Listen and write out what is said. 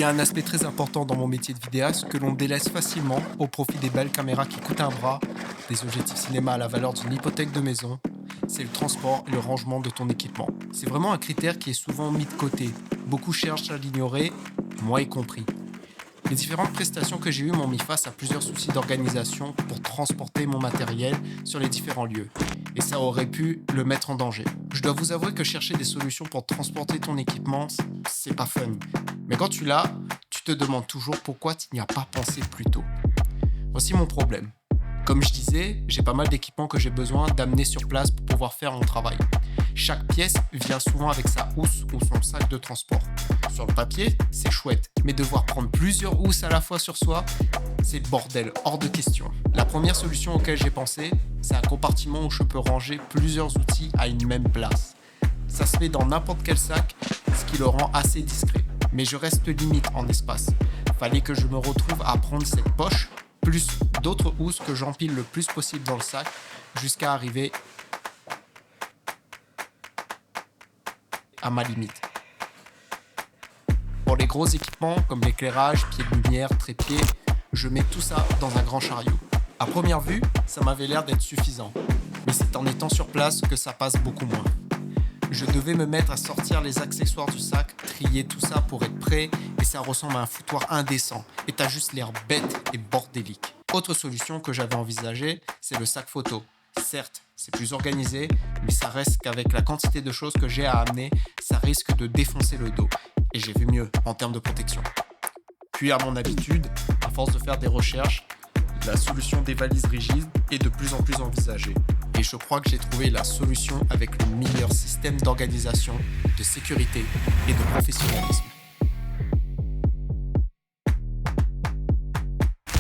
y a un aspect très important dans mon métier de vidéaste que l'on délaisse facilement au profit des belles caméras qui coûtent un bras, des objectifs cinéma à la valeur d'une hypothèque de maison. C'est le transport et le rangement de ton équipement. C'est vraiment un critère qui est souvent mis de côté. Beaucoup cherchent à l'ignorer, moi y compris. Les différentes prestations que j'ai eues m'ont mis face à plusieurs soucis d'organisation pour transporter mon matériel sur les différents lieux. Et ça aurait pu le mettre en danger. Je dois vous avouer que chercher des solutions pour transporter ton équipement, c'est pas fun. Mais quand tu l'as, tu te demandes toujours pourquoi tu n'y as pas pensé plus tôt. Voici mon problème. Comme je disais, j'ai pas mal d'équipements que j'ai besoin d'amener sur place pour pouvoir faire mon travail. Chaque pièce vient souvent avec sa housse ou son sac de transport. Sur le papier, c'est chouette, mais devoir prendre plusieurs housses à la fois sur soi, c'est le bordel, hors de question. La première solution auquel j'ai pensé, c'est un compartiment où je peux ranger plusieurs outils à une même place. Ça se fait dans n'importe quel sac, ce qui le rend assez discret. Mais je reste limite en espace. Fallait que je me retrouve à prendre cette poche, plus d'autres housses que j'empile le plus possible dans le sac, jusqu'à arriver à ma limite. Pour les gros équipements comme l'éclairage, pieds de lumière, trépied, je mets tout ça dans un grand chariot. À première vue, ça m'avait l'air d'être suffisant, mais c'est en étant sur place que ça passe beaucoup moins. Je devais me mettre à sortir les accessoires du sac, trier tout ça pour être prêt, et ça ressemble à un foutoir indécent, et t'as juste l'air bête et bordélique. Autre solution que j'avais envisagée, c'est le sac photo. Certes, c'est plus organisé, mais ça reste qu'avec la quantité de choses que j'ai à amener, ça risque de défoncer le dos. Et j'ai vu mieux en termes de protection. Puis à mon habitude, à force de faire des recherches, la solution des valises rigides est de plus en plus envisagée. Et je crois que j'ai trouvé la solution avec le meilleur système d'organisation, de sécurité et de professionnalisme.